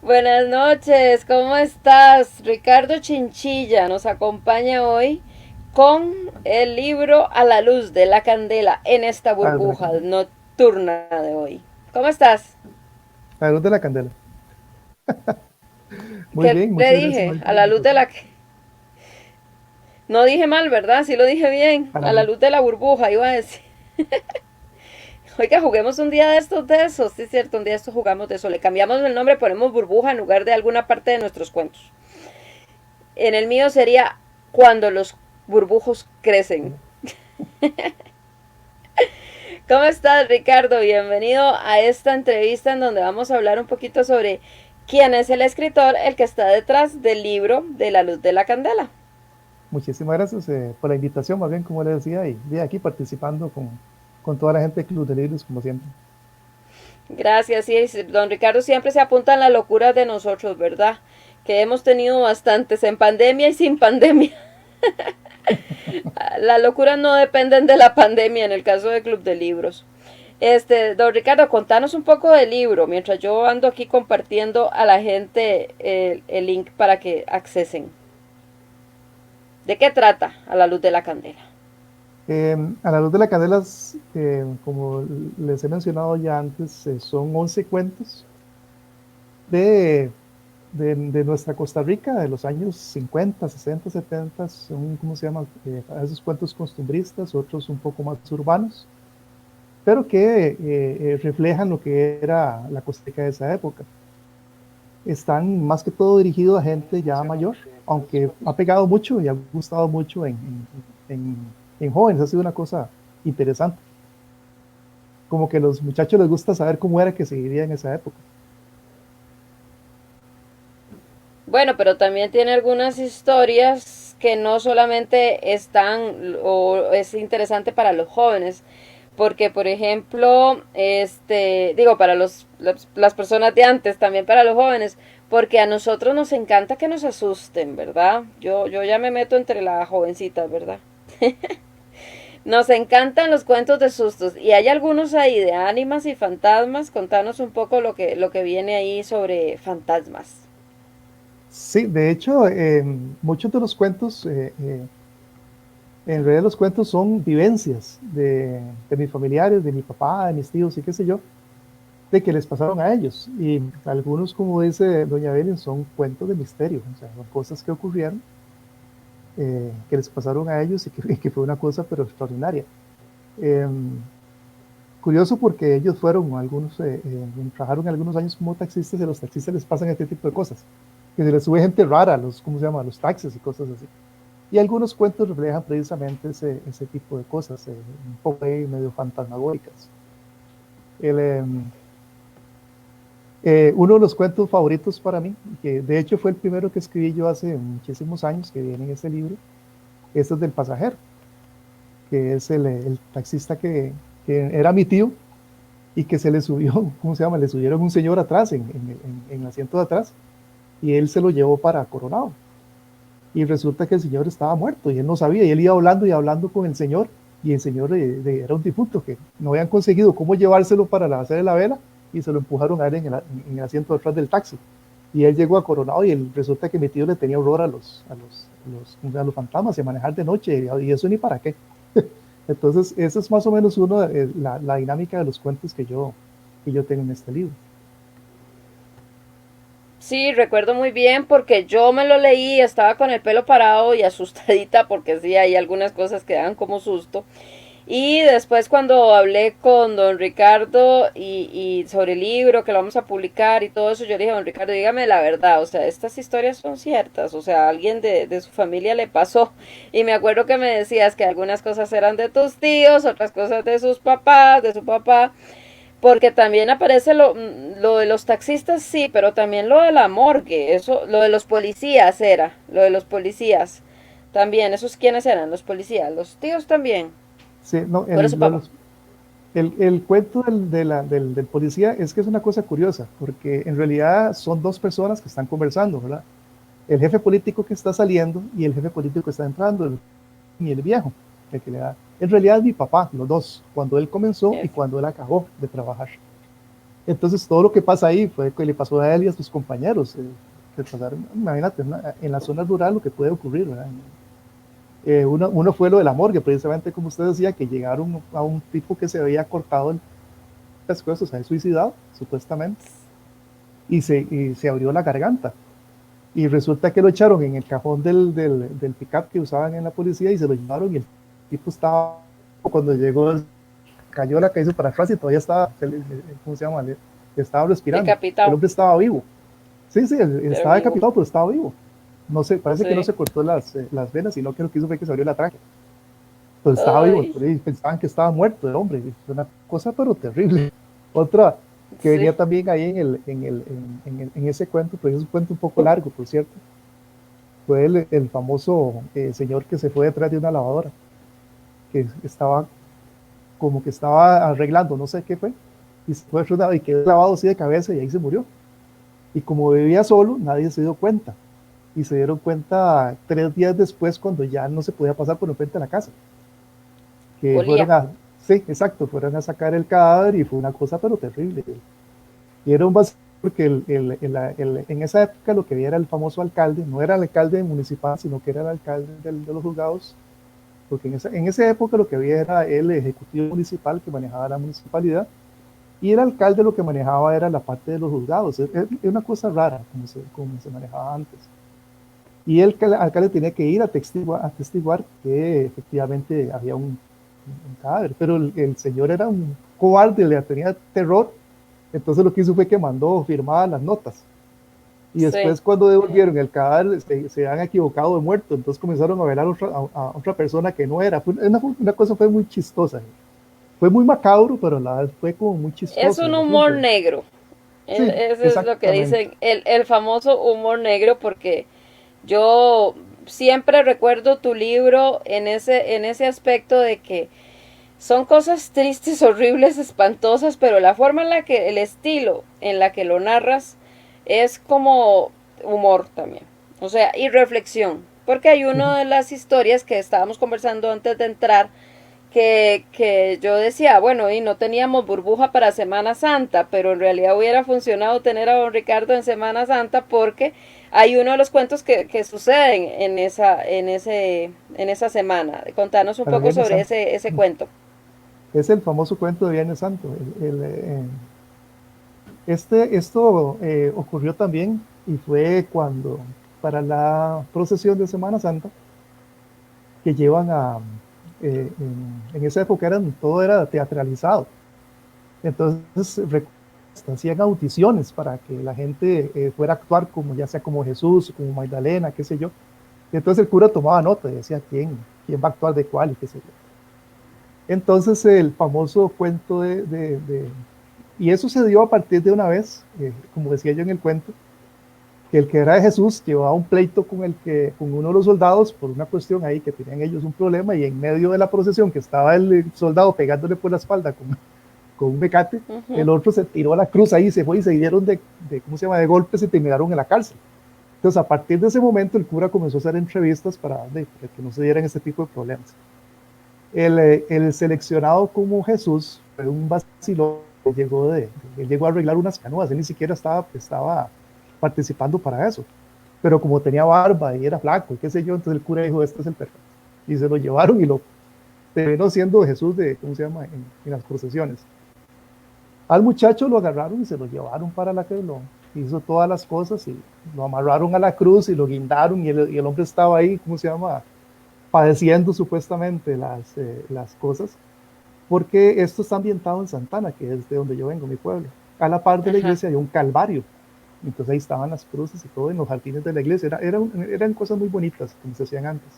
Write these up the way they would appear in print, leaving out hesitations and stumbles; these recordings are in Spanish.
Buenas noches, ¿cómo estás? Ricardo Chinchilla nos acompaña hoy con el libro A la luz de la candela en esta Ah, de la burbuja candela. nocturna de hoy. ¿Cómo estás? La luz de la candela. Muy ¿Qué bien, le muchas gracias dije? Mari, A por la la luz de invitación. la... No dije mal, ¿verdad? Sí lo dije bien. A la A la luz. luz de la burbuja, iba a decir. Oiga, juguemos un día de estos de esos. Sí, es cierto, un día de estos jugamos de eso. Le cambiamos el nombre, ponemos burbuja en lugar de alguna parte de nuestros cuentos. En el mío sería cuando los burbujos crecen. ¿Cómo estás, Ricardo? Bienvenido a esta entrevista en donde vamos a hablar un poquito sobre quién es el escritor, el que está detrás del libro de La luz de la candela. Muchísimas gracias por la invitación, más bien, como le decía, y de aquí participando con toda la gente de Club de Libros, como siempre. Gracias, sí, don Ricardo siempre se apunta en las locuras de nosotros, ¿verdad? Que hemos tenido bastantes en pandemia y sin pandemia. Las locuras no dependen de la pandemia en el caso de Club de Libros. Don Ricardo, contanos un poco del libro, mientras yo ando aquí compartiendo a la gente el link para que accesen. ¿De qué trata A la luz de la candela? A la luz de la candela, como les he mencionado ya antes, son 11 cuentos de, de nuestra Costa Rica, de los años 50, 60, 70, son, ¿cómo se llama? A veces cuentos costumbristas, otros un poco más urbanos, pero que reflejan lo que era la Costa Rica de esa época. Están más que todo dirigidos a gente ya mayor, aunque ha pegado mucho y ha gustado mucho en jóvenes, ha sido una cosa interesante. Como que a los muchachos les gusta saber cómo era que se vivía en esa época. Bueno, pero también tiene algunas historias que no solamente están o es interesante para los jóvenes, porque por ejemplo, digo para las personas de antes, también para los jóvenes, porque a nosotros nos encanta que nos asusten, ¿verdad? Yo ya me meto entre las jovencitas, ¿verdad? Nos encantan los cuentos de sustos y hay algunos ahí de ánimas y fantasmas. Contanos un poco lo que viene ahí sobre fantasmas. Sí, de hecho, muchos de los cuentos, en realidad los cuentos son vivencias de mis familiares, de mi papá, de mis tíos y qué sé yo, de que les pasaron a ellos. Y algunos, como dice doña Belén, son cuentos de misterio, o sea, son cosas que ocurrieron, que les pasaron a ellos y que, y que fue una cosa pero extraordinaria. Eh, Curioso porque ellos fueron algunos, trabajaron algunos años como taxistas y a los taxistas les pasan este tipo de cosas, que se les sube gente rara a los, ¿cómo se llama?, a los taxis y cosas así. Y algunos cuentos reflejan precisamente ese tipo de cosas, un poco ahí medio fantasmagóricas. El, uno de los cuentos favoritos para mí, que de hecho fue el primero que escribí yo hace muchísimos años, que viene en ese libro, es el del pasajero, que es el taxista que era mi tío y que se le subió, ¿cómo se llama? Le subieron un señor atrás, en el asiento de atrás, y él se lo llevó para Coronado. Y resulta que el señor estaba muerto y él no sabía, y él iba hablando y hablando con el señor, y el señor era un difunto que no habían conseguido cómo llevárselo para hacer la vela, y se lo empujaron a él en el asiento de atrás del taxi. Y él llegó a Coronado y resulta que mi tío le tenía horror a los fantasmas y a manejar de noche, y eso ni para qué. Entonces, esa es más o menos la dinámica de los cuentos que yo tengo en este libro. Sí, recuerdo muy bien porque yo me lo leí, estaba con el pelo parado y asustadita porque sí, hay algunas cosas que dan como susto. Y después cuando hablé con don Ricardo y sobre el libro que lo vamos a publicar y todo eso, yo le dije, don Ricardo, dígame la verdad, o sea, estas historias son ciertas, o sea, a alguien de su familia le pasó. Y me acuerdo que me decías que algunas cosas eran de tus tíos, otras cosas de sus papás, de su papá. Porque también aparece lo de los taxistas, sí, pero también lo de la morgue, eso, lo de los policías era, lo de los policías. También, ¿esos quiénes eran? Los policías, los tíos también. Sí, no, Por eso, papá. el cuento del policía es que es una cosa curiosa, porque en realidad son dos personas que están conversando, ¿verdad? El jefe político que está saliendo y el jefe político que está entrando, y el viejo, el que le da. En realidad es mi papá, los dos, cuando él comenzó y cuando él acabó de trabajar. Entonces todo lo que pasa ahí fue que le pasó a él y a sus compañeros. Que pasaron, imagínate, en la zona rural lo que puede ocurrir, ¿verdad? Uno fue lo de la morgue, precisamente como usted decía, que llegaron a un tipo que se había cortado el pescuezo, se había suicidado, supuestamente, y se abrió la garganta. Y resulta que lo echaron en el cajón del pick-up que usaban en la policía y se lo llevaron y el tipo estaba, cuando llegó, cayó la cabeza para atrás y todavía estaba, ¿cómo se llama? Estaba respirando. El Decapitado, hombre estaba vivo. Sí, sí, pero estaba vivo. decapitado, pero estaba vivo. No sé, parece que no Sí. se cortó las venas, sino que lo que hizo fue que se abrió la tráquea. Pero estaba vivo, Ay, y pensaban que estaba muerto el hombre. Es una cosa pero terrible. Otra que sí. venía también ahí en ese cuento, pero es un cuento un poco largo, por cierto, fue el famoso señor que se fue detrás de una lavadora, que estaba como que estaba arreglando, no sé qué fue, y se fue y quedó lavado así de cabeza y ahí se murió. Y como vivía solo, nadie se dio cuenta. Y se dieron cuenta 3 días después cuando ya no se podía pasar por enfrente de la casa. Que fueron Olía. a, sí, exacto, fueron a sacar el cadáver y fue una cosa pero terrible. Y era un vacío porque en esa época lo que había era el famoso alcalde, no era el alcalde municipal, sino que era el alcalde de los juzgados, porque en esa época lo que había era el ejecutivo municipal que manejaba la municipalidad y el alcalde lo que manejaba era la parte de los juzgados. Es una cosa rara como se manejaba antes. Y el alcalde tenía que ir a testiguar que efectivamente había un cadáver, pero el señor era un cobarde, le tenía terror, entonces lo que hizo fue que mandó firmadas las notas. Y Sí. después cuando devolvieron el cadáver se han equivocado de muerto, entonces comenzaron a velar a otra persona que no era. Una cosa fue muy chistosa, fue muy macabro, pero a la vez fue como muy Es chistoso un el humor asunto. negro. Sí, Eso es lo que exactamente. dicen, el famoso humor negro, porque yo siempre recuerdo tu libro en ese aspecto de que son cosas tristes, horribles, espantosas, pero la forma en la que, el estilo en la que lo narras es como humor también. O sea, y reflexión. Porque hay una de las historias que estábamos conversando antes de entrar que yo decía, bueno, y no teníamos burbuja para Semana Santa, pero en realidad hubiera funcionado tener a don Ricardo en Semana Santa porque hay uno de los cuentos que suceden en esa semana. Contanos un Para poco Viernes sobre Santo. ese cuento. Es el famoso cuento de Viernes Santo. Esto ocurrió también y fue cuando, para la procesión de Semana Santa, que llevan en esa época todo era teatralizado. Entonces, hacían audiciones para que la gente fuera a actuar como, ya sea como Jesús, como Magdalena, qué sé yo. Y entonces el cura tomaba nota y decía quién va a actuar de cuál y qué sé yo. Entonces el famoso cuento y eso se dio a partir de una vez, como decía yo en el cuento, que el que era de Jesús llevaba un pleito con uno de los soldados por una cuestión ahí que tenían ellos un problema y en medio de la procesión que estaba el soldado pegándole por la espalda con un mecate, Uh -huh. el otro se tiró a la cruz ahí, se fue y se dieron ¿cómo se llama?, de golpes y terminaron en la cárcel. Entonces, a partir de ese momento, el cura comenzó a hacer entrevistas para que no se dieran este tipo de problemas. El seleccionado como Jesús fue un vacilón, él llegó a arreglar unas canoas, él ni siquiera estaba participando para eso, pero como tenía barba y era flaco y qué sé yo, entonces el cura dijo, este es el perfecto, y se lo llevaron y lo terminó siendo Jesús ¿cómo se llama?, en las procesiones. Al muchacho lo agarraron y se lo llevaron para la que lo hizo todas las cosas y lo amarraron a la cruz y lo guindaron y el hombre estaba ahí, ¿cómo se llama?, padeciendo supuestamente las cosas, porque esto está ambientado en Santana, que es de donde yo vengo, mi pueblo. A la par de la Ajá. iglesia hay un calvario, entonces ahí estaban las cruces y todo en los jardines de la iglesia, eran cosas muy bonitas, como se hacían antes.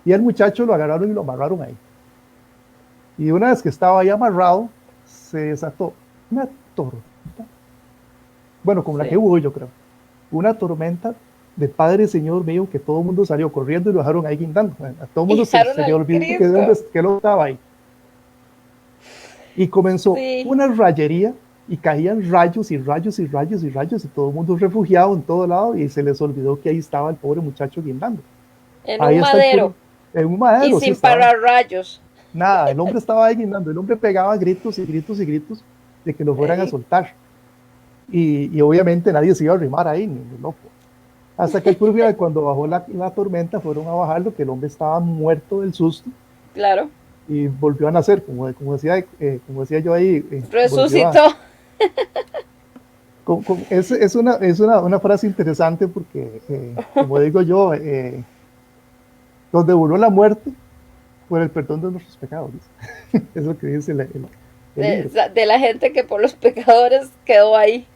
Y al muchacho lo agarraron y lo amarraron ahí. Y una vez que estaba ahí amarrado, se desató una tormenta, bueno, como la que Sí. hubo yo creo, una tormenta de Padre Señor mío, que todo el mundo salió corriendo y lo dejaron ahí guindando. A todo el Y mundo se, dejaron se le al olvidó Cristo. que lo estaba ahí. Y comenzó Sí. una rayería y caían rayos y rayos y rayos y rayos y todo el mundo refugiado en todo lado y se les olvidó que ahí estaba el pobre muchacho guindando. En Ahí un está el puro, madero. en un Y madero, sí sin estaba. pararrayos. Nada, el hombre estaba ahí guindando, el hombre pegaba gritos y gritos y gritos. de que lo fueran a Ey, soltar. Y obviamente nadie se iba a arrimar ahí, ni loco. Hasta que el puro final, cuando bajó la tormenta, fueron a bajarlo, que el hombre estaba muerto del susto claro, y volvió a nacer, como decía yo ahí, volvió a... resucitó. Es una frase interesante porque, como digo yo, donde voló la muerte por el perdón de nuestros pecados. Es lo que dice el libro. De la gente que por los pecadores quedó ahí.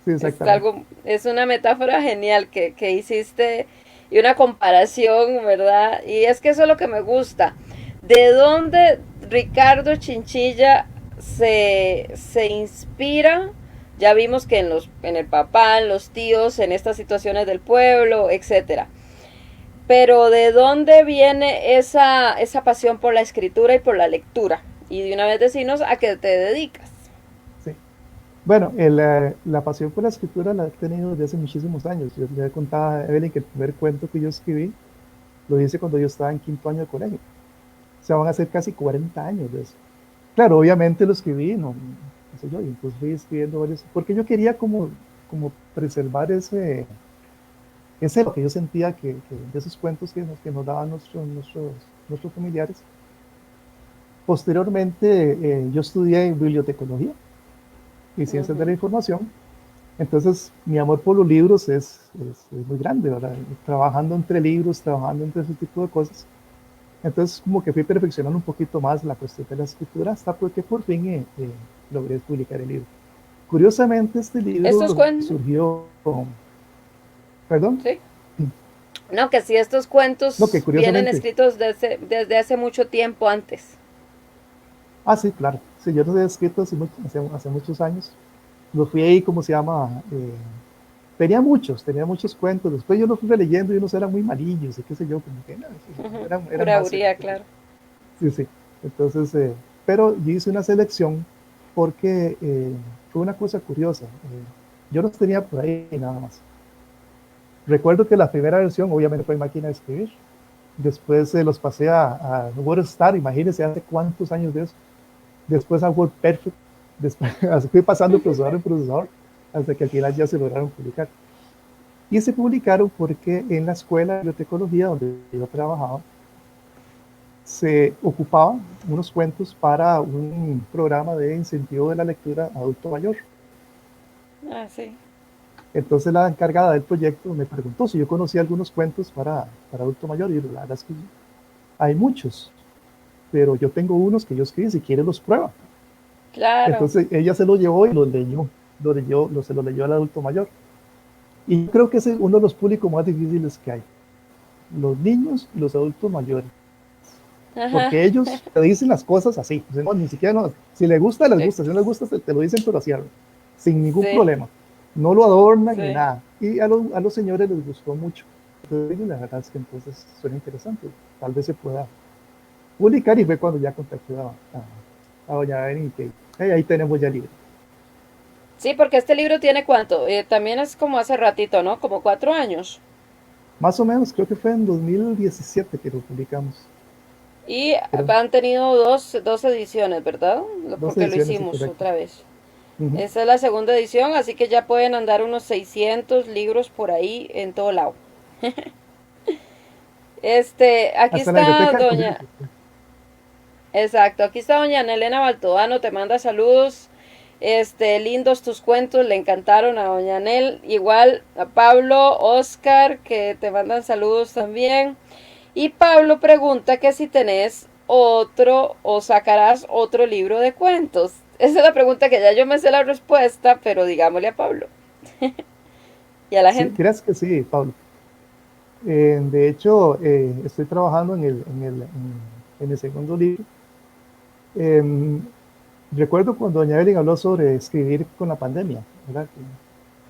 Sí, exactamente. Es una metáfora genial que hiciste y una comparación, ¿verdad? Y es que eso es lo que me gusta. ¿De dónde Ricardo Chinchilla se inspira? Ya vimos que en el papá, en los tíos, en estas situaciones del pueblo, etcétera. Pero ¿de dónde viene esa pasión por la escritura y por la lectura? Y de una vez decinos a qué te dedicas. Sí. Bueno, la pasión por la escritura la he tenido desde hace muchísimos años. Yo le contaba a Evelyn que el primer cuento que yo escribí lo hice cuando yo estaba en quinto año de colegio. O sea, van a ser casi 40 años de eso. Claro, obviamente lo escribí, no sé yo, y entonces fui escribiendo varios, porque yo quería como preservar ese lo que yo sentía que de esos cuentos que nos daban nuestros familiares. Posteriormente, yo estudié bibliotecología y ciencias de la Ujú. información. Entonces, mi amor por los libros es muy grande, ¿verdad? Trabajando entre libros, trabajando entre ese tipo de cosas. Entonces, como que fui perfeccionando un poquito más la cuestión de la escritura hasta porque por fin logré publicar el libro. Curiosamente, este Estos libro cuentos, surgió, perdón, sí. No, que si estos no, que cuentos vienen curiosamente, escritos desde hace mucho tiempo antes. sí, claro, sí, yo los he escrito hace muchos años, los fui ahí, ¿cómo se llama? Tenía muchos cuentos, después yo los fui releyendo y unos eran muy malillos, y qué sé yo, como que no, eran Pura más, autoría, claro. sí, sí, entonces, pero yo hice una selección porque fue una cosa curiosa, yo los tenía por ahí nada más. Recuerdo que la primera versión obviamente fue en máquina de escribir, después los pasé a WordStar, imagínense hace cuántos años de eso, después a WordPerfect, después fui pasando procesador en procesador hasta que al final ya se lograron publicar. Y se publicaron porque en la escuela de bibliotecología donde yo trabajaba, se ocupaban unos cuentos para un programa de incentivo de la lectura adulto mayor. Ah, sí. Entonces la encargada del proyecto me preguntó si yo conocía algunos cuentos para adulto mayor y la verdad es que hay muchos, pero yo tengo unos que yo escribí, si quiere los prueba. Claro. Entonces ella se los llevó y se los leyó al adulto mayor. Y creo que es uno de los públicos más difíciles que hay, los niños y los adultos mayores, Ajá. porque ellos te dicen las cosas así, no, ni siquiera, no, si les gusta, les Sí. gusta, si no les gusta, te lo dicen, pero así, sin ningún Sí. problema, no lo adornan ni Sí. nada, y a los señores les gustó mucho. Entonces, la verdad es que entonces suena interesante, tal vez se pueda publicar, y fue cuando ya contacté a doña Beni, que hey, ahí tenemos ya libre. Sí, porque este libro tiene cuánto. También es como hace ratito, ¿no? Como 4 años. Más o menos, creo que fue en 2017 que lo publicamos. Y Creo, han tenido dos ediciones, ¿verdad? dos Porque lo ediciones, sí, hicimos correcto. otra vez. Ujú. Esta es la segunda edición, así que ya pueden andar unos 600 libros por ahí en todo lado. Aquí Hasta en la está biblioteca del doña, colegio. exacto, aquí está doña Elena Baltodano, te manda saludos. Lindos tus cuentos, le encantaron a doña Nel, igual a Pablo, Oscar, que te mandan saludos también. Y Pablo pregunta que si tenés otro o sacarás otro libro de cuentos. Esa es la pregunta que ya yo me sé la respuesta, pero digámosle a Pablo y a la Sí, gente. creas que sí, Pablo. De hecho, estoy trabajando en el segundo libro. Em, Recuerdo cuando doña Evelyn habló sobre escribir con la pandemia, ¿verdad?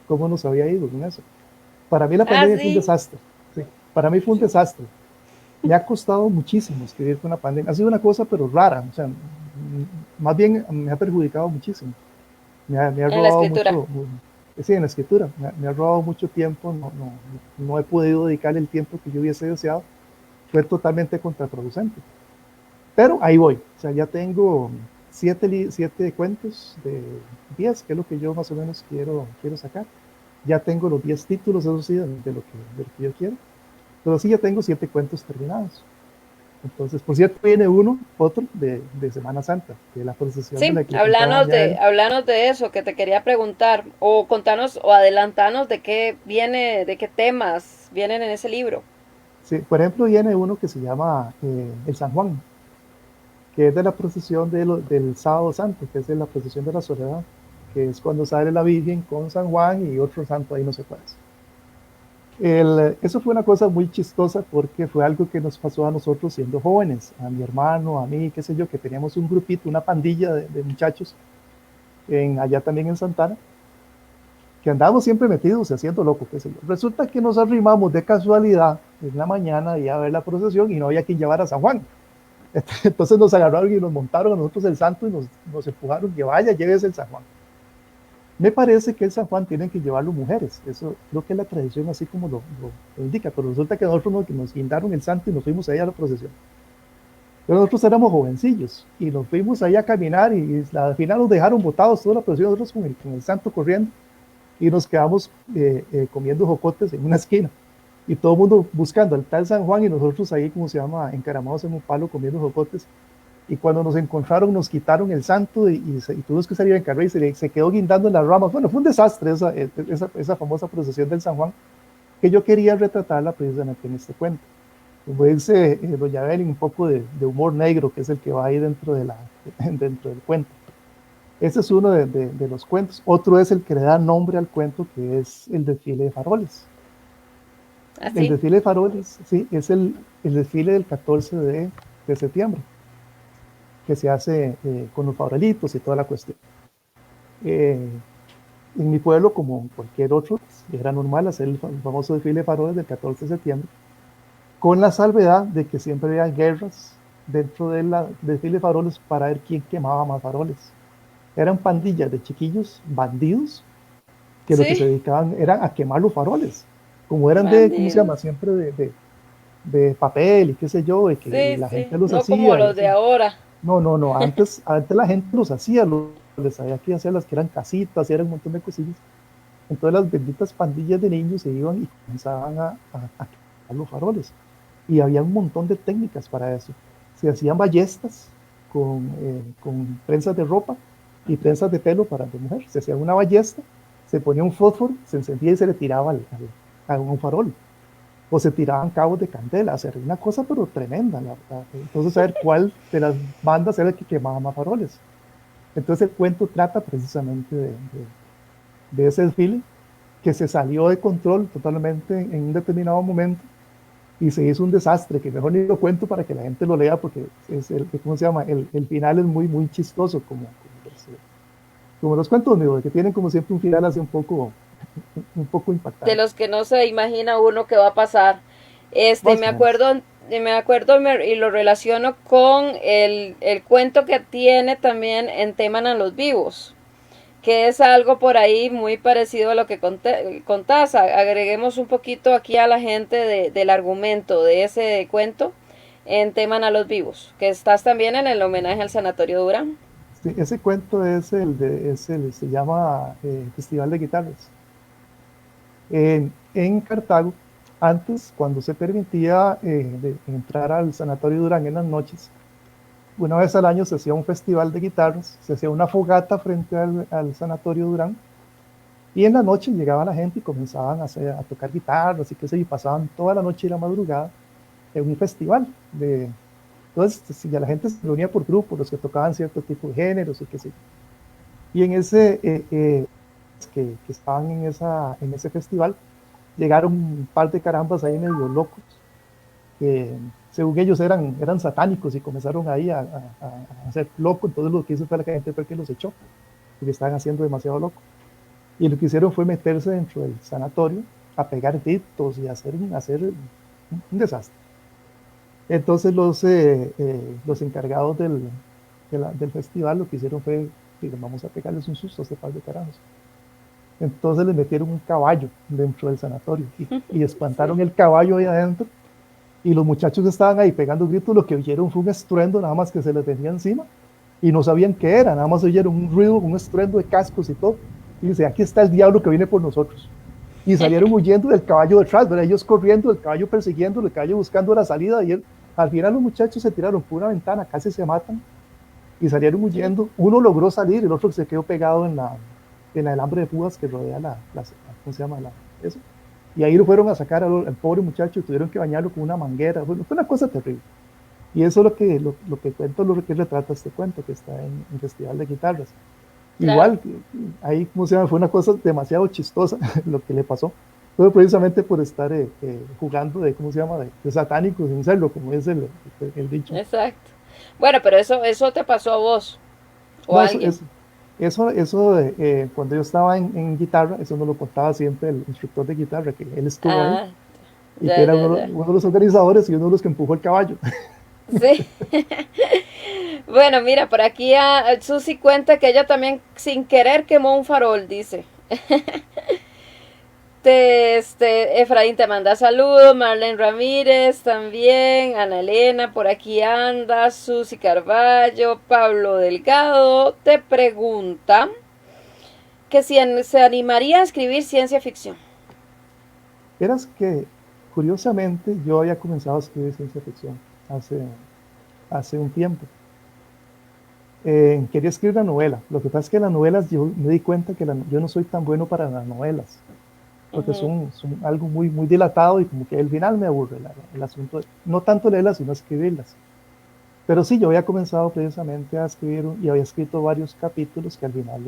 ¿Cómo nos había ido con eso? Para mí la Ah, pandemia fue un sí. desastre. Sí, para mí fue un desastre. Me ha costado muchísimo escribir con la pandemia. Ha sido una cosa, pero rara. O sea, más bien me ha perjudicado muchísimo. Me ha En la robado escritura. mucho, sí, en la escritura. Me ha robado mucho tiempo. No he podido dedicar el tiempo que yo hubiese deseado. Fue totalmente contraproducente. Pero ahí voy. O sea, ya tengo. siete cuentos de 10, que es lo que yo más o menos quiero sacar. Ya tengo los 10 títulos, eso sí, de lo que yo quiero. Pero sí, ya tengo 7 cuentos terminados. Entonces, por cierto, viene otro de Semana Santa, de la procesión de Sí, la que le contaba doña Bel. háblanos de eso que te quería preguntar, o contanos o adelantanos de qué viene, de qué temas vienen en ese libro. Sí, por ejemplo, viene uno que se llama el San Juan, que es de la procesión del Sábado Santo, que es de la procesión de la Soledad, que es cuando sale la Virgen con San Juan y otro santo ahí no se puede. Eso fue una cosa muy chistosa porque fue algo que nos pasó a nosotros siendo jóvenes, a mi hermano, a mí, qué sé yo, que teníamos un grupito, una pandilla de muchachos allá también en Santana, que andábamos siempre metidos haciendo loco, qué sé yo. Resulta que nos arrimamos de casualidad en la mañana y a ver la procesión y no había quien llevar a San Juan. Entonces nos agarraron y nos montaron a nosotros el santo y nos empujaron que vaya, llévese el San Juan. Me parece que el San Juan tienen que llevarlo mujeres, eso creo que es la tradición así como lo indica, pero resulta que nosotros nos guindaron el santo y nos fuimos ahí a la procesión. Pero nosotros éramos jovencillos y nos fuimos ahí a caminar y al final nos dejaron botados toda la procesión, nosotros con el santo corriendo y nos quedamos comiendo jocotes en una esquina y todo el mundo buscando al tal San Juan y nosotros ahí, como se llama, encaramados en un palo comiendo jocotes. Y cuando nos encontraron nos quitaron el santo y tuvimos que salir en carrera y se quedó guindando en las ramas. Bueno, fue un desastre esa famosa procesión del San Juan, que yo quería retratarla precisamente en este cuento. Como dice doña Belén, un poco de humor negro, que es el que va ahí dentro del cuento. Ese es uno de los cuentos. Otro es el que le da nombre al cuento, que es el desfile de faroles. El Así. desfile de faroles, sí, es el desfile del 14 de septiembre, que se hace con los farolitos y toda la cuestión. En mi pueblo, como en cualquier otro, era normal hacer el famoso desfile de faroles del 14 de septiembre, con la salvedad de que siempre había guerras dentro del desfile de faroles para ver quién quemaba más faroles. Eran pandillas de chiquillos bandidos que lo que se Sí, dedicaban era a quemar los faroles. Como eran ¿cómo se llama? bandidos. Siempre de papel y qué sé yo, de que Sí, la sí, gente los no como hacía. los de ahora. No, no, no, antes la gente los hacía, les había que hacer las que eran casitas, y eran un montón de cosillas. Entonces las benditas pandillas de niños se iban y comenzaban a quemar los faroles. Y había un montón de técnicas para eso. Se hacían ballestas con prensas de ropa y prensas de pelo para la mujer. Se hacía una ballesta, se ponía un fósforo, se encendía y se le tiraba a un farol. O se tiraban cabos de candela, o sea, una cosa pero tremenda. Entonces, a ver cuál de las bandas era el que quemaba más faroles. Entonces, el cuento trata precisamente de ese desfile que se salió de control totalmente en un determinado momento y se hizo un desastre, que mejor ni lo cuento para que la gente lo lea, porque ¿cómo se llama? El final es muy, muy chistoso, como los cuentos, amigo, que tienen como siempre un final así un poco De impactante. los que no se imagina uno que va a pasar. Más o Me menos. acuerdo, y lo relaciono con el cuento que tiene también en Teman a los vivos, que es algo por ahí muy parecido a lo que contás. Agreguemos un poquito aquí a la gente del argumento de ese cuento en Teman a los vivos, que estás también en el homenaje al Sanatorio Durán. Sí, ese cuento se llama Festival de Guitarras. En Cartago, antes, cuando se permitía entrar al Sanatorio Durán en las noches, una vez al año se hacía un festival de guitarras, se hacía una fogata frente al Sanatorio Durán, y en la noche llegaba la gente y comenzaban a tocar guitarras y qué sé yo, y pasaban toda la noche y la madrugada en un festival. Entonces, si la gente se reunía por grupos, los que tocaban cierto tipo de géneros y qué sé yo. Y en que estaban en ese festival, llegaron un par de carambas ahí medio locos, que según ellos eran satánicos y comenzaron ahí a hacer loco. Entonces lo que hizo fue la gente fue que los echó, porque estaban haciendo demasiado loco. Y lo que hicieron fue meterse dentro del sanatorio a pegar gritos y hacer un desastre. Entonces los encargados del festival lo que hicieron fue, vamos a pegarles un susto a este par de carajos. Entonces les metieron un caballo dentro del sanatorio y espantaron Sí. el caballo ahí adentro. Y los muchachos estaban ahí pegando gritos, lo que oyeron fue un estruendo nada más que se les venía encima. y no sabían qué era, nada más oyeron un ruido, un estruendo de cascos y todo, y dice, aquí está el diablo que viene por nosotros. Y salieron huyendo del caballo detrás, ¿verdad? Ellos corriendo, el caballo persiguiendo, el caballo buscando la salida, y al final los muchachos se tiraron por una ventana, casi se matan, y salieron Sí. huyendo. Uno logró salir, el otro se quedó pegado en el alambre de púas que rodea ¿cómo se llama? Eso. Y ahí lo fueron a sacar al pobre muchacho, tuvieron que bañarlo con una manguera, fue una cosa terrible. Y eso es lo que cuento, lo que retrata este cuento, que está en Festival de Guitarras. Claro. Igual, ahí, ¿cómo se llama? Fue una cosa demasiado chistosa lo que le pasó. Fue precisamente por estar jugando ¿cómo se llama? De satánico sin serlo, como es el dicho. Exacto. Bueno, pero eso te pasó a vos o No, a alguien. cuando yo estaba en guitarra, eso nos lo contaba siempre el instructor de guitarra, que él estuvo ahí Ah, y que ya, era ya, ya. uno de los organizadores y uno de los que empujó el caballo. Sí. Bueno, mira, por aquí Susi cuenta que ella también sin querer quemó un farol, dice. Efraín te manda saludos, Marlene Ramírez también, Ana Elena por aquí anda, Susi Carballo, Pablo Delgado te pregunta que si se animaría a escribir ciencia ficción. Eras que, curiosamente, yo había comenzado a escribir ciencia ficción hace un tiempo. Quería escribir una novela. Lo que pasa es que las novelas, yo me di cuenta que yo no soy tan bueno para las novelas, porque Ujú, son algo muy, muy dilatado y como que al final me aburre el asunto, no tanto leerlas, sino escribirlas. Pero sí, yo había comenzado precisamente a escribir y había escrito varios capítulos que al final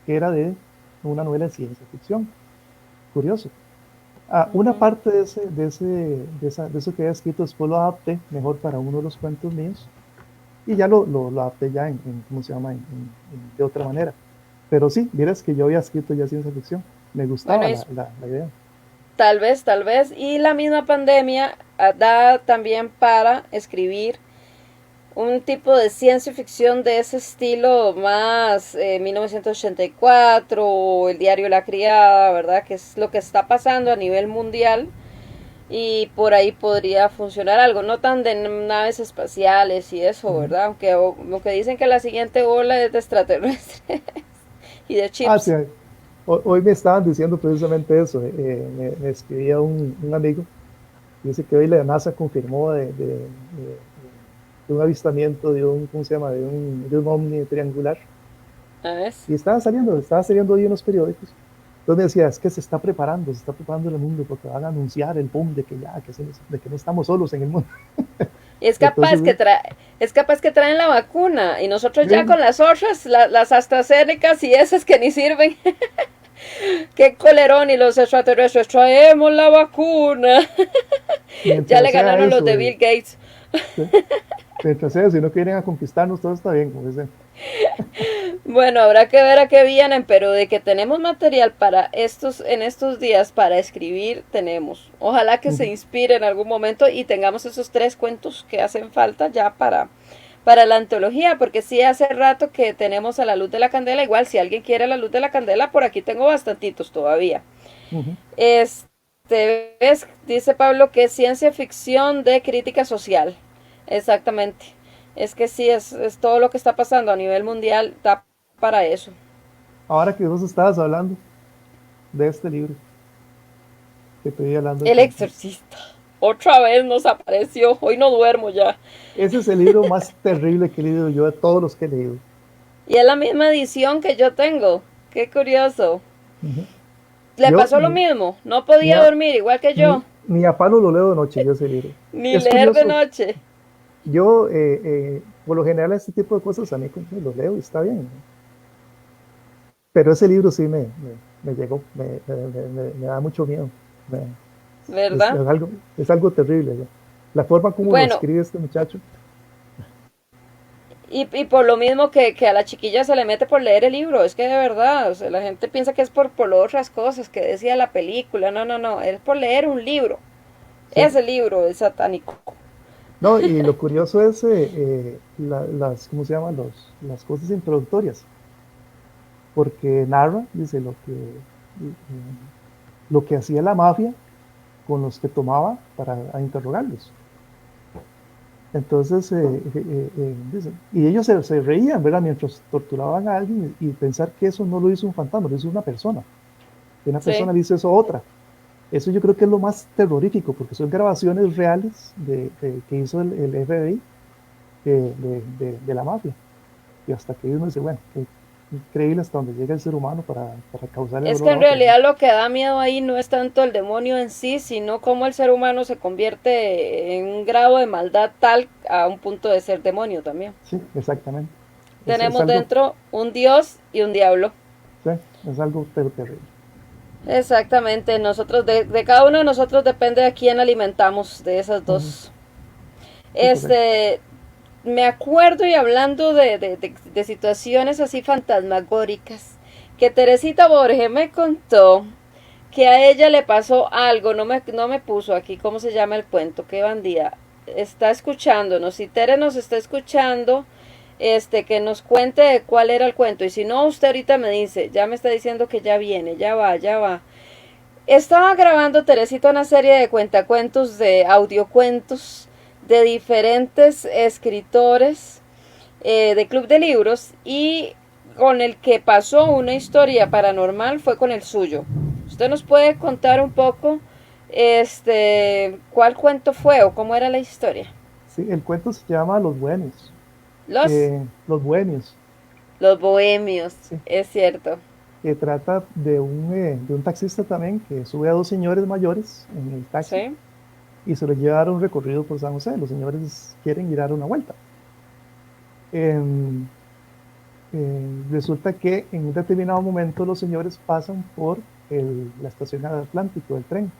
que era de una novela de ciencia ficción. Curioso. Una ujú. parte de eso que había escrito después lo adapté mejor para uno de los cuentos míos y ya lo adapté ya ¿cómo se llama? De otra manera. Pero sí, vieras que yo había escrito ya ciencia ficción. Me Bueno, gustaba la idea. tal vez, y la misma pandemia da también para escribir un tipo de ciencia ficción de ese estilo más 1984 o el diario La Criada, ¿verdad? Que es lo que está pasando a nivel mundial y por ahí podría funcionar algo, no tan de naves espaciales y eso, Ujú. ¿verdad? Aunque dicen que la siguiente ola es de extraterrestres y de Sí, chips. hoy me estaban diciendo precisamente eso. Me escribía un amigo. Dice que hoy la NASA confirmó de un avistamiento de ¿cómo se llama? De un ovni triangular. A ver. Y estaba saliendo hoy en los periódicos. Entonces me decía, es que se está preparando el mundo porque van a anunciar el boom de que ya, de que no estamos solos en el mundo. Es Entonces, capaz que es capaz que traen la vacuna y nosotros ya sí, con las otras, las AstraZenecas y esas que ni sirven. Qué colerón y los extraterrestres traemos la vacuna. Ya le mientras sea ganaron los eso, de Bill Gates. sí, mientras sea, si no quieren a conquistarnos, todo está bien, como dicen. Bueno, habrá que ver a qué vienen, pero de que tenemos material para en estos días para escribir, tenemos. Ojalá que se Ujú. inspire en algún momento y tengamos esos 3 cuentos que hacen falta ya para la antología, porque sí hace rato que tenemos a la luz de la candela. Igual, si alguien quiere la luz de la candela, por aquí tengo bastantitos todavía. Ujú. ¿Ves? Dice Pablo que es ciencia ficción de crítica social. Exactamente. Es que sí, es todo lo que está pasando a nivel mundial, da para eso. Ahora que vos estabas hablando de este libro, que te estoy hablando de El exorcista. Otra vez nos apareció. Hoy no duermo ya. ese es el libro más terrible que he leído yo de todos los que he leído. Y es la misma edición que yo tengo. Qué curioso. Ujú. Le Yo pasó lo mismo. No ni podía a, dormir, igual que yo. ni a palo lo leo de noche, yo ese libro. Ni Es leer de curioso, noche. yo por lo general este tipo de cosas a mí como que los leo y está bien, ¿no? Pero ese libro sí me llegó, me da mucho miedo. Me- ¿Verdad? es algo terrible, ¿no? La forma como lo Bueno, escribe este muchacho. y por lo mismo que a la chiquilla se le mete por leer el libro, es que de verdad, o sea, la gente piensa que es por otras cosas que decía la película, no, no, no, es por leer un libro, Sí. ese libro es satánico. No, y lo curioso es ¿cómo se llaman? Las cosas introductorias, porque narra, dice, lo que hacía la mafia con los que tomaba para a interrogarlos. Entonces, y ellos se reían, ¿verdad? Mientras torturaban a alguien y pensar que eso no lo hizo un fantasma, lo hizo una persona. Que una persona Sí. le hizo eso a otra. Eso yo creo que es lo más terrorífico, porque son grabaciones reales que hizo el FBI de la mafia. Y hasta que uno dice, bueno, qué increíble hasta donde llega el ser humano para causarle Es que dolor a en otros, ¿no? realidad lo que da miedo ahí no es tanto el demonio en sí, sino cómo el ser humano se convierte en un grado de maldad tal a un punto de ser demonio también. Sí, exactamente. Es Tenemos algo, dentro un dios y un diablo. sí, es algo terrible. Exactamente, nosotros de cada uno de nosotros depende de quién alimentamos de esas Ujú. dos. Sí, correcto. Este, me acuerdo y hablando de situaciones así fantasmagóricas, que Teresita Borges me contó que a ella le pasó algo, no me puso aquí cómo se llama el cuento, qué bandida. Está escuchándonos, si Tere nos está escuchando, que nos cuente de cuál era el cuento. Y si no, usted ahorita me dice, ya me está diciendo que ya viene, ya va, ya va. Estaba grabando Teresita una serie de cuentacuentos, de audiocuentos, de diferentes escritores de Club de Libros, y con el que pasó una historia paranormal fue con el suyo. ¿Usted nos puede contar un poco cuál cuento fue o cómo era la historia? Sí, el cuento se llama Los Buenos. Los, Los Buenos, los bohemios, sí. es cierto. Trata de un taxista también que sube a dos señores mayores en el taxi Sí, y se los lleva a dar un recorrido por San José. Los señores quieren ir a dar una vuelta. Em, Resulta que en un determinado momento los señores pasan por la estación del Atlántico del tren.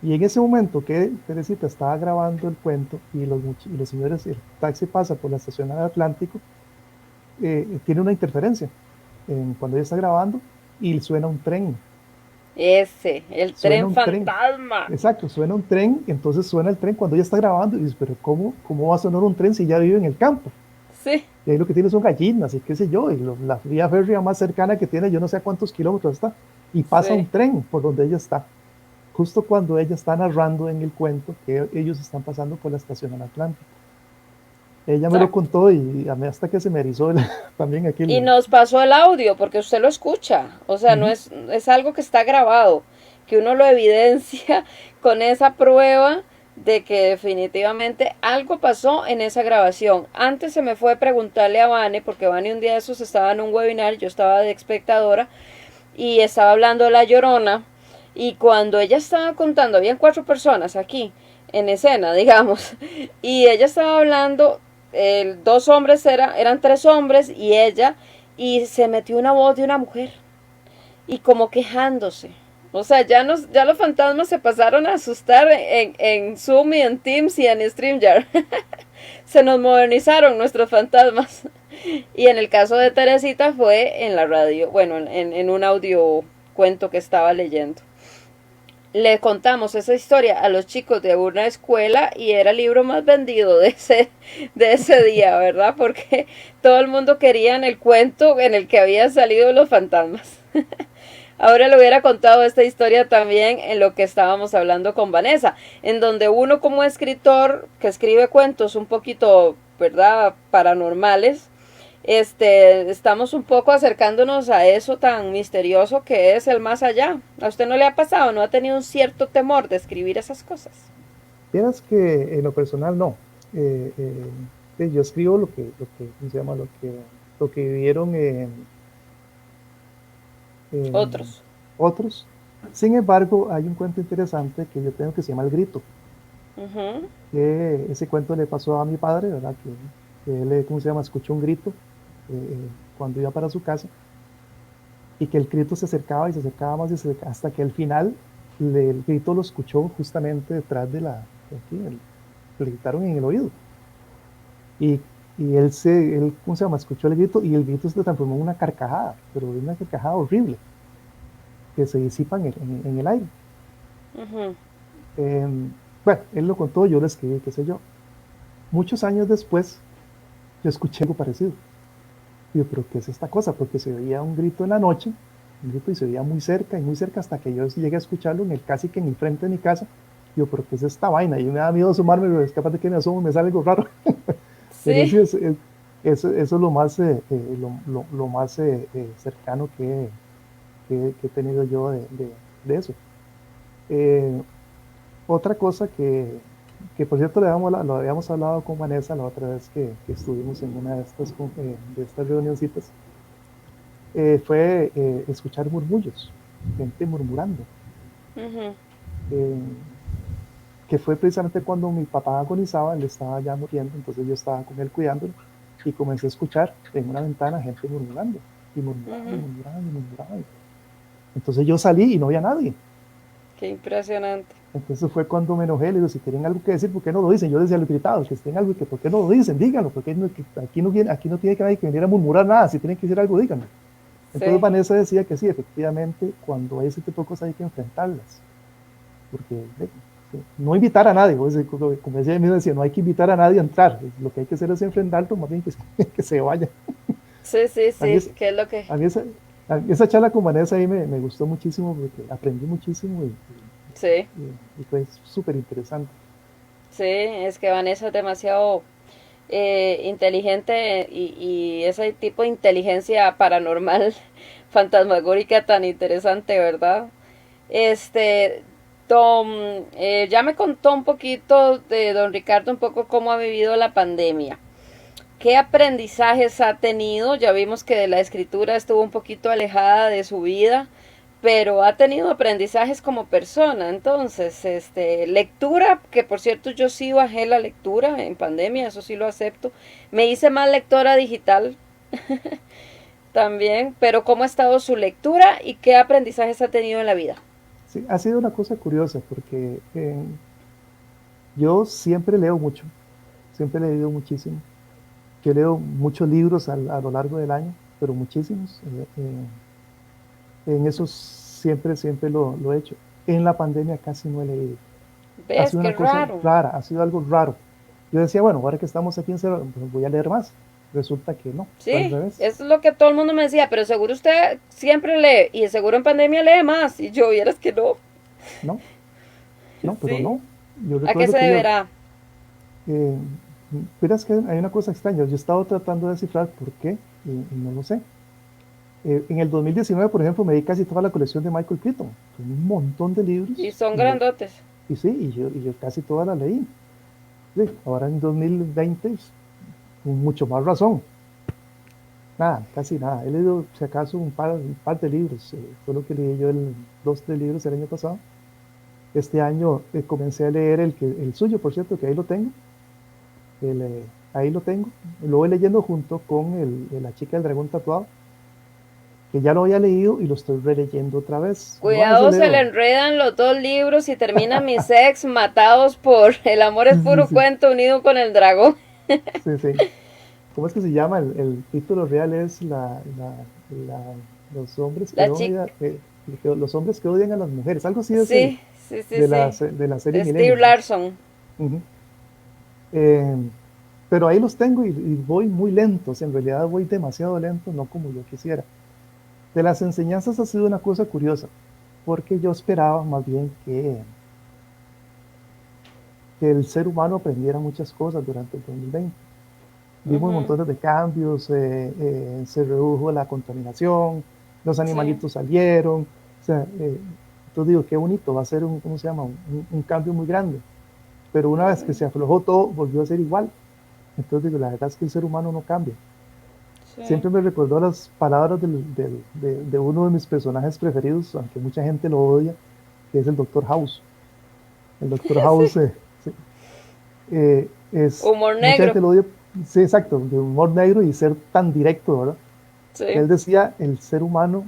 Y en ese momento que Teresita estaba grabando el cuento y los señores, el taxi pasa por la estación del Atlántico, tiene una interferencia cuando ella está grabando y suena un tren. ese, el Suena tren un tren. fantasma. Exacto, suena un tren, entonces suena el tren cuando ella está grabando y dices, pero ¿cómo va a sonar un tren si ya vive en el campo? Sí, Y ahí lo que tiene son gallinas y qué sé yo, y la vía férrea más cercana que tiene, yo no sé a cuántos kilómetros está, y pasa un sí. tren por donde ella está, justo cuando ella está narrando en el cuento que ellos están pasando por la estación del Atlántico. Ella me lo Exacto. contó y a mí hasta que se me erizó también aquí. Y nos pasó el audio porque usted lo escucha, o sea, no Ujú. es algo que está grabado, que uno lo evidencia con esa prueba de que definitivamente algo pasó en esa grabación. Antes se me fue preguntarle a Vane, porque Vane un día de esos estaba en un webinar, yo estaba de espectadora y estaba hablando de La Llorona, y cuando ella estaba contando, habían 4 personas aquí en escena, digamos, y ella estaba hablando, dos hombres eran 3 hombres y ella, y se metió una voz de una mujer y como quejándose. O sea, ya los fantasmas se pasaron a asustar en Zoom y en Teams y en StreamYard. Se nos modernizaron nuestros fantasmas. Y en el caso de Teresita fue en la radio, bueno, en un audio cuento que estaba leyendo. Le contamos esa historia a los chicos de una escuela y era el libro más vendido de ese día, ¿verdad? Porque todo el mundo quería en el cuento en el que habían salido los fantasmas. Ahora le hubiera contado esta historia también en lo que estábamos hablando con Vanessa, en donde uno como escritor que escribe cuentos un poquito, ¿verdad?, paranormales, estamos un poco acercándonos a eso tan misterioso que es el más allá. ¿A usted no le ha pasado? ¿No ha tenido un cierto temor de escribir esas cosas? Vieras que en lo personal no. Yo escribo ¿cómo se llama? Lo que vivieron Otros. otros. Sin embargo, hay un cuento interesante que yo tengo que se llama El Grito, Ujú. que ese cuento le pasó a mi padre, ¿verdad? Que él, ¿cómo se llama? Escuchó un grito cuando iba para su casa y que el grito se acercaba y se acercaba más y se acercaba, hasta que al final el grito lo escuchó justamente detrás de aquí, le gritaron en el oído. Y, y él, ¿cómo se llama? Escuchó el grito y el grito se transformó en una carcajada, pero una carcajada horrible, que se disipa en el aire. Ujú. Bueno, él lo contó, yo lo escribí, qué sé yo. Muchos años después, yo escuché algo parecido. Y yo, pero ¿qué es esta cosa? Porque se oía un grito en la noche, un grito y se oía muy cerca y muy cerca hasta que yo llegué a escucharlo casi que en el frente de mi casa. Yo, pero ¿qué es esta vaina? Y me da miedo asomarme, pero es capaz de que me asomo y me sale algo raro. Pero sí, Sí. eso es lo más, lo más cercano que he tenido yo de eso. Eh, Otra cosa que por cierto lo habíamos hablado con Vanessa la otra vez que estuvimos en una de estas reunioncitas, fue escuchar murmullos, gente murmurando, Ujú. eh, que fue precisamente cuando mi papá agonizaba, él estaba ya muriendo, entonces yo estaba con él cuidándolo y comencé a escuchar en una ventana gente murmurando y murmurando y Ujú. murmurando y murmurando. Entonces yo salí y no había nadie. Qué impresionante. Entonces fue cuando me enojé, le digo, si tienen algo que decir, ¿por qué no lo dicen? Yo decía, lo gritado, que si tienen algo, que ¿por qué no lo dicen? Díganlo, porque aquí no tiene que nadie que venir a murmurar nada, si tienen que decir algo, díganlo. Entonces Sí, Vanessa decía que sí, efectivamente, cuando hay ese tipo de cosas hay que enfrentarlas, porque sí, no invitar a nadie, como decía mismo, decía, no hay que invitar a nadie a entrar, lo que hay que hacer es enfrentarlo, más bien que se vaya. sí, sí, A mí, sí, ¿qué es lo que? a mí esa charla con Vanessa ahí me gustó muchísimo, porque aprendí muchísimo Sí, y fue súper interesante. sí, es que Vanessa es demasiado inteligente y ese tipo de inteligencia paranormal, fantasmagórica tan interesante, ¿verdad? Este, Tom, ya me contó un poquito de don Ricardo, un poco cómo ha vivido la pandemia. ¿Qué aprendizajes ha tenido? Ya vimos que de la escritura estuvo un poquito alejada de su vida, pero ha tenido aprendizajes como persona. Entonces, lectura, que por cierto yo sí bajé la lectura en pandemia, eso sí lo acepto. Me hice más lectora digital también, pero ¿cómo ha estado su lectura y qué aprendizajes ha tenido en la vida? Sí, ha sido una cosa curiosa, porque yo siempre leo mucho, siempre he leído muchísimo. Yo leo muchos libros a lo largo del año, pero muchísimos. En eso siempre lo he hecho. En la pandemia casi no he leído. Ha ¿Ves? sido Qué una cosa raro. rara, ha sido algo raro. Yo decía, bueno, ahora que estamos aquí encerrados, pues voy a leer más. Resulta que no, fue al Sí, revés. eso es lo que todo el mundo me decía, pero seguro usted siempre lee y seguro en pandemia lee más. Y yo, vieras que no. No, no, pero Sí. no. Yo ¿A qué recuerdo se que yo, deberá? eh, verás que hay una cosa extraña. Yo he estado tratando de descifrar por qué y no lo sé. En el 2019, por ejemplo, me di casi toda la colección de Michael Crichton, un montón de Y libros, son grandotes. y sí, y yo casi toda la leí. Sí, ahora en 2020, con mucho más razón. Nada, casi nada. He leído, si acaso, un par de libros. Fue lo que leí yo, dos, tres libros el año pasado. Este año comencé a leer el suyo, por cierto, que ahí lo tengo. Ahí lo tengo. Lo voy leyendo junto con La chica del dragón tatuado, que ya lo había leído y lo estoy releyendo otra vez. Yo a veces Cuidado, se le leo. enredan los dos libros y terminan mis ex matados por El amor es Sí, sí, puro sí, cuento unido con el dragón. sí, sí. ¿Cómo es que se llama? El título real es los hombres que La chica. odian, los hombres que odian a las mujeres. Algo así es Sí, sí, sí, sí. de la serie Steve Millennium, pues. Larson. Ujú. Eh, pero ahí los tengo y voy muy lento. O sea, en realidad voy demasiado lento, no como yo quisiera. De las enseñanzas ha sido una cosa curiosa, porque yo esperaba más bien que el ser humano aprendiera muchas cosas durante el 2020. Vimos Ujú. montones de cambios, se redujo la contaminación, los Sí, animalitos salieron, o sea, entonces digo, qué bonito, va a ser ¿cómo se llama? Un cambio muy grande, pero una vez que se aflojó todo, volvió a ser igual. Entonces digo, la verdad es que el ser humano no cambia. sí. Siempre me recordó las palabras de uno de mis personajes preferidos, aunque mucha gente lo odia, que es el Doctor House. El Doctor House sí, Humor mucha negro. gente lo odia, sí, exacto, de humor negro y ser tan directo, ¿verdad? Que Sí, él decía, el ser humano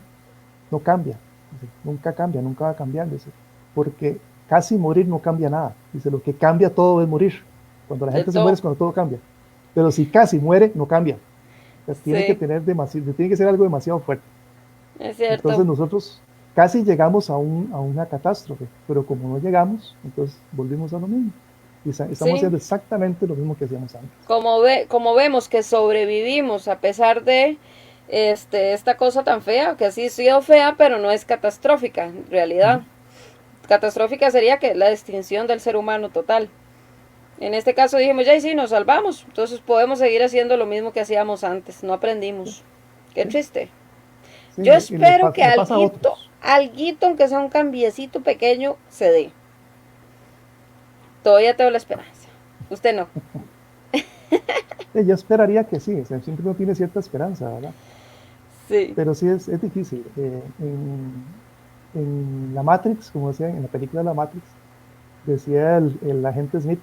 no cambia, dice, nunca cambia, nunca va a cambiar, dice, porque casi morir no cambia nada. Dice, lo que cambia todo es morir. Cuando la de gente se muere todo. es cuando todo cambia. Pero si casi muere, no cambia. O sea, tiene que Sí, tener demasiado, tiene que ser algo demasiado fuerte. es cierto. Entonces nosotros casi llegamos a una catástrofe, pero como no llegamos, entonces volvimos a lo mismo. Y estamos Sí. haciendo exactamente lo mismo que hacíamos antes. Como vemos que sobrevivimos a pesar de esta cosa tan fea, que sí ha sido fea, pero no es catastrófica en realidad. Ujú. catastrófica sería que la extinción del ser humano total. En este caso dijimos, ya y sí, nos salvamos, entonces podemos seguir haciendo lo mismo que hacíamos antes, no aprendimos. Qué triste. Sí, Yo espero que le pasa a otros. alguito, aunque sea un cambiecito pequeño, se dé. Todavía tengo la esperanza. Usted no. Yo esperaría que sí, o sea, siempre uno tiene cierta esperanza, ¿verdad? Sí. Pero sí es difícil. En la Matrix, como decía, en la película de la Matrix, decía el agente Smith,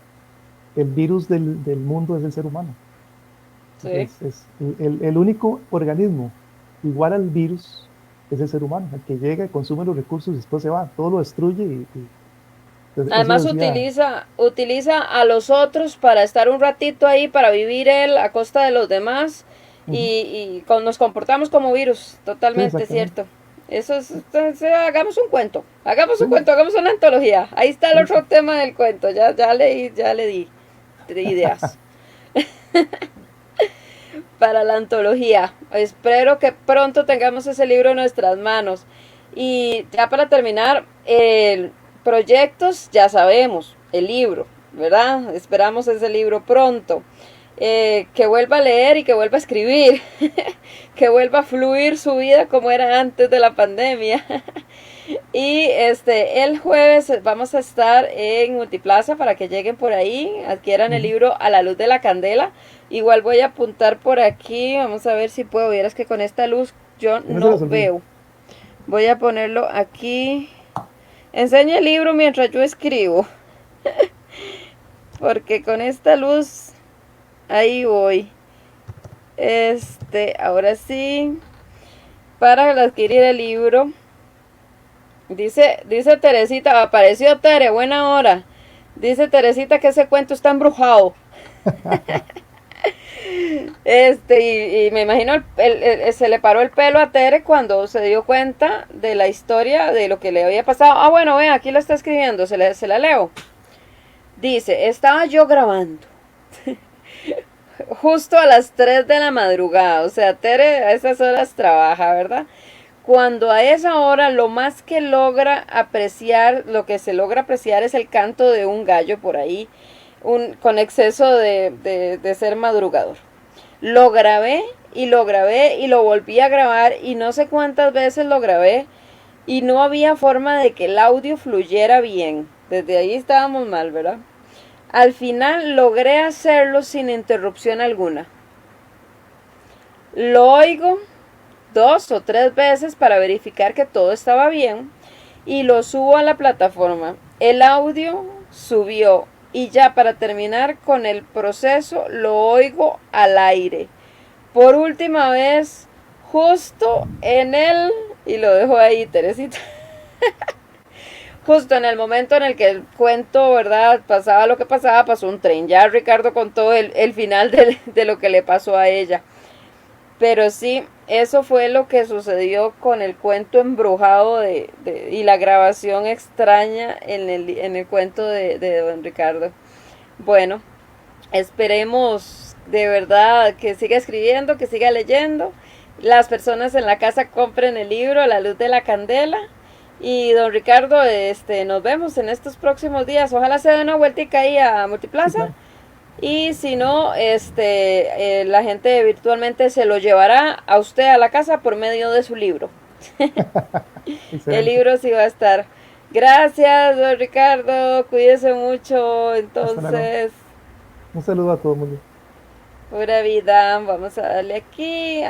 el virus del mundo es el ser humano. Sí. Es el único organismo igual al virus es el ser humano, el que llega y consume los recursos y después se va, todo lo destruye. Además utiliza a los otros para estar un ratito ahí, para vivir él a costa de los demás nos comportamos como virus, totalmente cierto. Eso es, entonces, hagamos un cuento, hagamos una antología. Ahí está el otro tema del cuento, ya le di ideas. Para la antología. Espero que pronto tengamos ese libro en nuestras manos. Y ya para terminar, proyectos, ya sabemos, el libro, ¿verdad? Esperamos ese libro pronto. Que vuelva a leer y que vuelva a escribir. Que vuelva a fluir su vida como era antes de la pandemia. Y el jueves vamos a estar en Multiplaza para que lleguen por ahí, adquieran el libro A la luz de la candela. Igual voy a apuntar por aquí, vamos a ver si puedo. Vieras que con esta luz yo no veo. Voy a ponerlo aquí. Enseña el libro mientras yo escribo. Porque con esta luz, ahí voy. Ahora sí, para adquirir el libro. Dice Teresita, apareció Tere, buena hora. Dice Teresita que ese cuento está embrujado. Y me imagino se le paró el pelo a Tere cuando se dio cuenta de la historia de lo que le había pasado. Ah, bueno, vean, aquí la está escribiendo, se la leo. Dice, estaba yo grabando justo a las 3 de la madrugada. O sea, Tere a esas horas trabaja, ¿verdad? Cuando a esa hora lo más que logra apreciar, lo que se logra apreciar es el canto de un gallo por ahí, con exceso de ser madrugador. Lo grabé y lo volví a grabar y no sé cuántas veces lo grabé y no había forma de que el audio fluyera bien. Desde ahí estábamos mal, ¿verdad? Al final logré hacerlo sin interrupción alguna. Lo oigo 2 o 3 veces para verificar que todo estaba bien y lo subo a la plataforma. El audio subió y ya para terminar con el proceso lo oigo al aire. Por última vez, justo y lo dejo ahí, Teresita. Justo en el momento en el que el cuento, ¿verdad? Pasaba lo que pasaba, pasó un tren. Ya Ricardo contó el final de lo que le pasó a ella. Pero sí, eso fue lo que sucedió con el cuento embrujado y la grabación extraña en el cuento de don Ricardo. Bueno, esperemos de verdad que siga escribiendo, que siga leyendo. Las personas en la casa compren el libro A la luz de la candela. Y don Ricardo, nos vemos en estos próximos días. Ojalá se dé una vueltica ahí a Multiplaza. Y si no, la gente virtualmente se lo llevará a usted a la casa por medio de su libro. El libro sí va a estar. Gracias, don Ricardo. Cuídese mucho. Entonces, un saludo a todo el mundo. pura vida. Vamos a darle aquí.